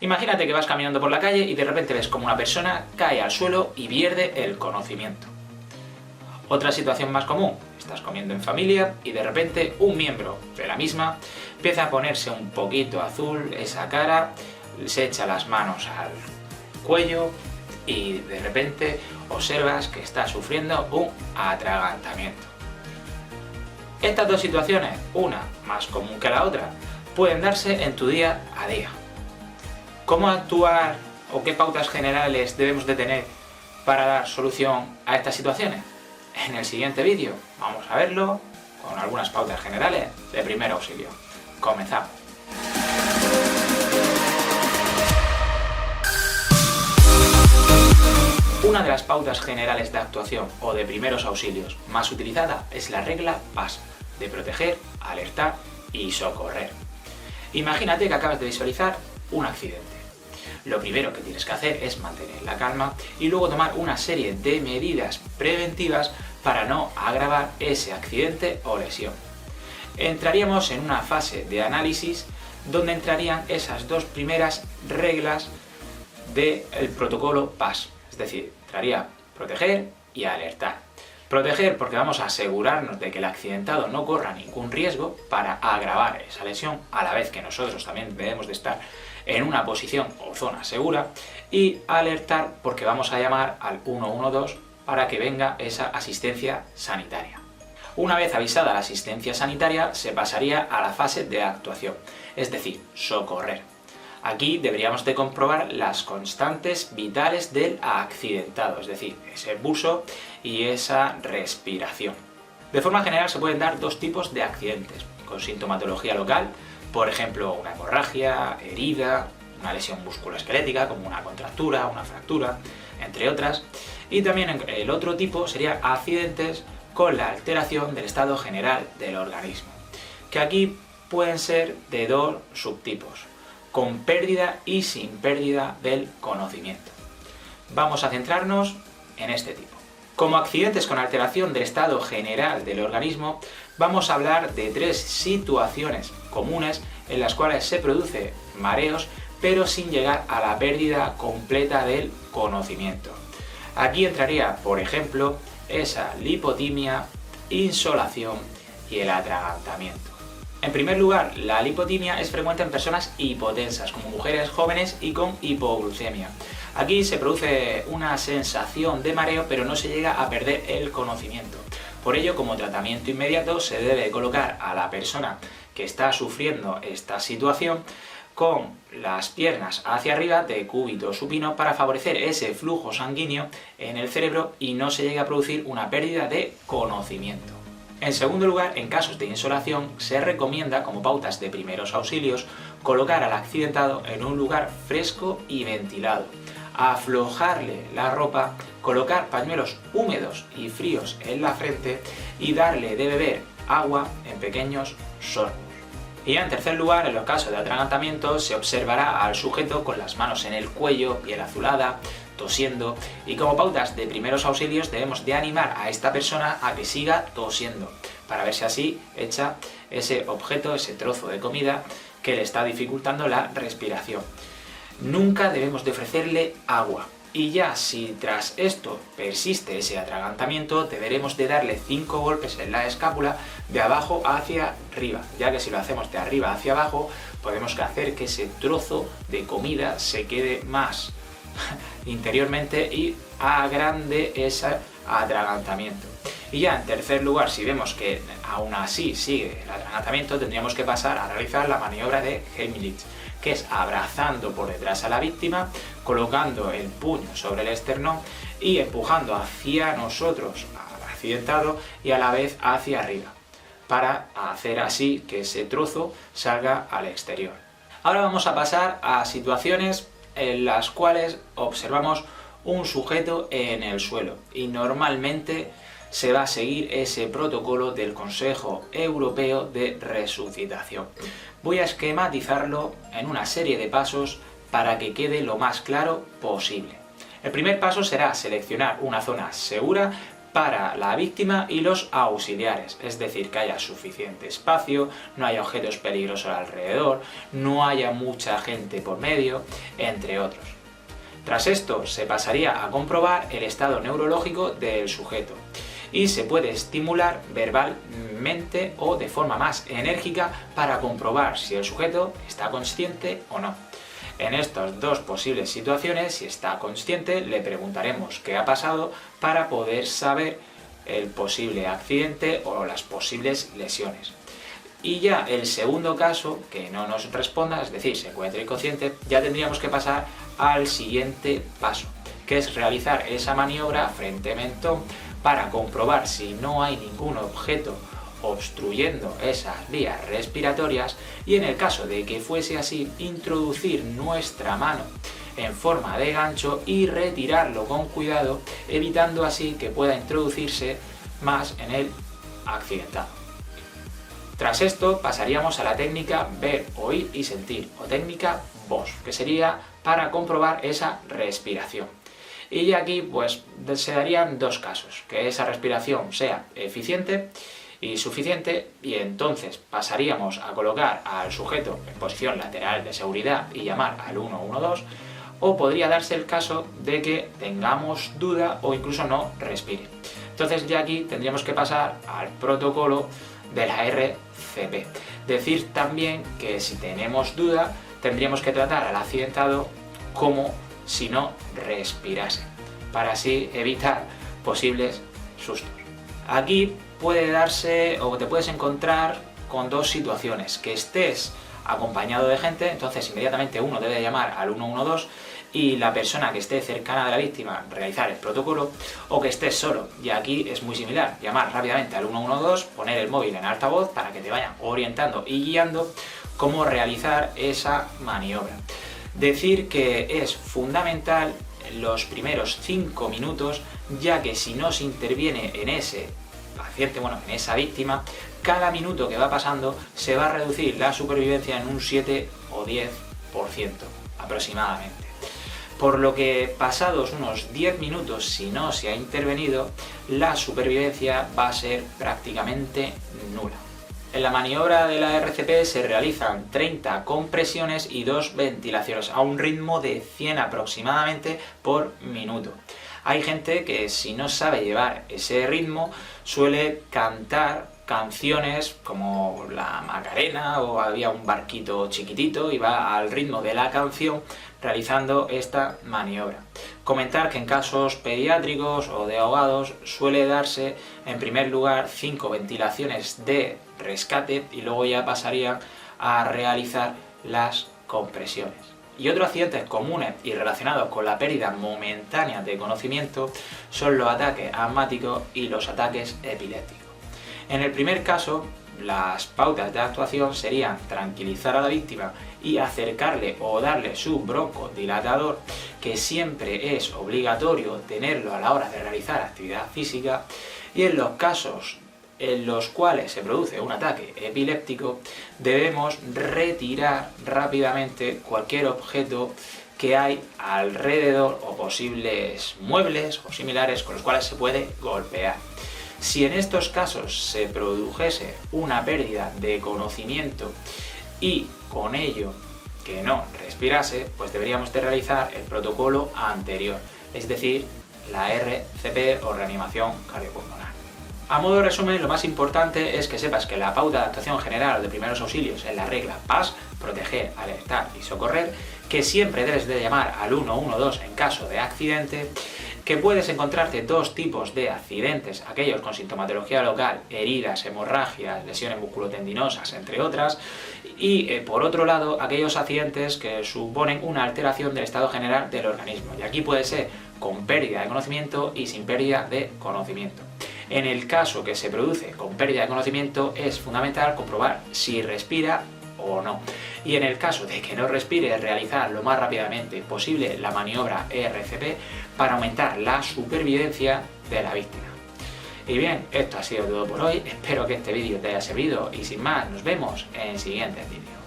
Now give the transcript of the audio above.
Imagínate que vas caminando por la calle y de repente ves como una persona cae al suelo y pierde el conocimiento. Otra situación más común, estás comiendo en familia y de repente un miembro de la misma empieza a ponerse un poquito azul esa cara, se echa las manos al cuello y de repente observas que está sufriendo un atragantamiento. Estas dos situaciones, una más común que la otra, pueden darse en tu día a día. ¿Cómo actuar o qué pautas generales debemos de tener para dar solución a estas situaciones? En el siguiente vídeo vamos a verlo con algunas pautas generales de primer auxilio. Comenzamos. Una de las pautas generales de actuación o de primeros auxilios más utilizada es la regla PAS, de proteger, alertar y socorrer. Imagínate que acabas de visualizar un accidente. Lo primero que tienes que hacer es mantener la calma y luego tomar una serie de medidas preventivas para no agravar ese accidente o lesión. Entraríamos en una fase de análisis donde entrarían esas dos primeras reglas del protocolo PAS, es decir, entraría proteger y alertar. Proteger porque vamos a asegurarnos de que el accidentado no corra ningún riesgo para agravar esa lesión, a la vez que nosotros también debemos de estar en una posición o zona segura, y alertar porque vamos a llamar al 112 para que venga esa asistencia sanitaria. Una vez avisada la asistencia sanitaria, se pasaría a la fase de actuación, es decir, socorrer. Aquí deberíamos de comprobar las constantes vitales del accidentado, es decir, ese pulso y esa respiración. De forma general se pueden dar dos tipos de accidentes, con sintomatología local, por ejemplo una hemorragia, herida, una lesión musculoesquelética como una contractura, una fractura, entre otras. Y también el otro tipo sería accidentes con la alteración del estado general del organismo, que aquí pueden ser de dos subtipos, con pérdida y sin pérdida del conocimiento. Vamos a centrarnos en este tipo. Como accidentes con alteración del estado general del organismo, vamos a hablar de tres situaciones comunes en las cuales se produce mareos, pero sin llegar a la pérdida completa del conocimiento. Aquí entraría, por ejemplo, esa lipotimia, insolación y el atragantamiento. En primer lugar, la lipotimia es frecuente en personas hipotensas, como mujeres jóvenes y con hipoglucemia. Aquí se produce una sensación de mareo, pero no se llega a perder el conocimiento. Por ello, como tratamiento inmediato, se debe colocar a la persona que está sufriendo esta situación con las piernas hacia arriba de cúbito supino para favorecer ese flujo sanguíneo en el cerebro y no se llegue a producir una pérdida de conocimiento. En segundo lugar, en casos de insolación, se recomienda, como pautas de primeros auxilios, colocar al accidentado en un lugar fresco y ventilado, aflojarle la ropa, colocar pañuelos húmedos y fríos en la frente y darle de beber agua en pequeños sorbos. Y en tercer lugar, en los casos de atragantamiento, se observará al sujeto con las manos en el cuello, piel azulada, tosiendo, y como pautas de primeros auxilios debemos de animar a esta persona a que siga tosiendo, para ver si así echa ese objeto, ese trozo de comida que le está dificultando la respiración. Nunca debemos de ofrecerle agua. Y ya si tras esto persiste ese atragantamiento, deberemos de darle 5 golpes en la escápula de abajo hacia arriba, ya que si lo hacemos de arriba hacia abajo, podemos hacer que ese trozo de comida se quede más interiormente y agrande ese atragantamiento. Y ya en tercer lugar, si vemos que aún así sigue el atragantamiento, tendríamos que pasar a realizar la maniobra de Heimlich, que es abrazando por detrás a la víctima, colocando el puño sobre el esternón y empujando hacia nosotros al accidentado y a la vez hacia arriba, para hacer así que ese trozo salga al exterior. Ahora vamos a pasar a situaciones en las cuales observamos un sujeto en el suelo y normalmente se va a seguir ese protocolo del Consejo Europeo de Resucitación. Voy a esquematizarlo en una serie de pasos para que quede lo más claro posible. El primer paso será seleccionar una zona segura para la víctima y los auxiliares, es decir, que haya suficiente espacio, no haya objetos peligrosos alrededor, no haya mucha gente por medio, entre otros. Tras esto se pasaría a comprobar el estado neurológico del sujeto y se puede estimular verbalmente o de forma más enérgica para comprobar si el sujeto está consciente o no. En estas dos posibles situaciones, si está consciente, le preguntaremos qué ha pasado para poder saber el posible accidente o las posibles lesiones. Y ya el segundo caso, que no nos responda, es decir, se encuentre inconsciente, ya tendríamos que pasar al siguiente paso, que es realizar esa maniobra frente-mentón para comprobar si no hay ningún objeto obstruyendo esas vías respiratorias y en el caso de que fuese así, introducir nuestra mano en forma de gancho y retirarlo con cuidado, evitando así que pueda introducirse más en el accidentado. Tras esto pasaríamos a la técnica ver, oír y sentir, o técnica VOS, que sería para comprobar esa respiración. Y aquí pues se darían dos casos, que esa respiración sea eficiente y suficiente, y entonces pasaríamos a colocar al sujeto en posición lateral de seguridad y llamar al 112, o podría darse el caso de que tengamos duda o incluso no respire. Entonces ya aquí tendríamos que pasar al protocolo de la RCP. Decir también que si tenemos duda tendríamos que tratar al accidentado como si no respirase, para así evitar posibles sustos. Aquí puede darse o te puedes encontrar con dos situaciones, que estés acompañado de gente, entonces inmediatamente uno debe llamar al 112 y la persona que esté cercana de la víctima realizar el protocolo, o que estés solo, y aquí es muy similar, llamar rápidamente al 112, poner el móvil en altavoz para que te vayan orientando y guiando cómo realizar esa maniobra. Decir que es fundamental los primeros 5 minutos, ya que si no se interviene en ese paciente, en esa víctima, cada minuto que va pasando se va a reducir la supervivencia en un 7 o 10% aproximadamente. Por lo que pasados unos 10 minutos, si no se ha intervenido, la supervivencia va a ser prácticamente nula. En la maniobra de la RCP se realizan 30 compresiones y 2 ventilaciones a un ritmo de 100 aproximadamente por minuto. Hay gente que si no sabe llevar ese ritmo suele cantar canciones como la Macarena o había un barquito chiquitito y va al ritmo de la canción realizando esta maniobra. Comentar que en casos pediátricos o de ahogados suele darse en primer lugar 5 ventilaciones de rescate y luego ya pasarían a realizar las compresiones. Y otros accidentes comunes y relacionados con la pérdida momentánea de conocimiento son los ataques asmáticos y los ataques epilépticos. En el primer caso, las pautas de actuación serían tranquilizar a la víctima y acercarle o darle su broncodilatador, que siempre es obligatorio tenerlo a la hora de realizar actividad física, y en los casos en los cuales se produce un ataque epiléptico debemos retirar rápidamente cualquier objeto que hay alrededor o posibles muebles o similares con los cuales se puede golpear. Si en estos casos se produjese una pérdida de conocimiento y con ello que no respirase, pues deberíamos de realizar el protocolo anterior, es decir, la RCP o reanimación cardiopulmonar. A modo de resumen, lo más importante es que sepas que la pauta de actuación general de primeros auxilios es la regla PAS, proteger, alertar y socorrer, que siempre debes de llamar al 112 en caso de accidente, que puedes encontrarte dos tipos de accidentes, aquellos con sintomatología local, heridas, hemorragias, lesiones musculotendinosas, entre otras, y por otro lado, aquellos accidentes que suponen una alteración del estado general del organismo, y aquí puede ser con pérdida de conocimiento y sin pérdida de conocimiento. En el caso que se produce con pérdida de conocimiento es fundamental comprobar si respira o no. Y en el caso de que no respire, realizar lo más rápidamente posible la maniobra RCP para aumentar la supervivencia de la víctima. Y bien, esto ha sido todo por hoy. Espero que este vídeo te haya servido y sin más, nos vemos en siguientes vídeos.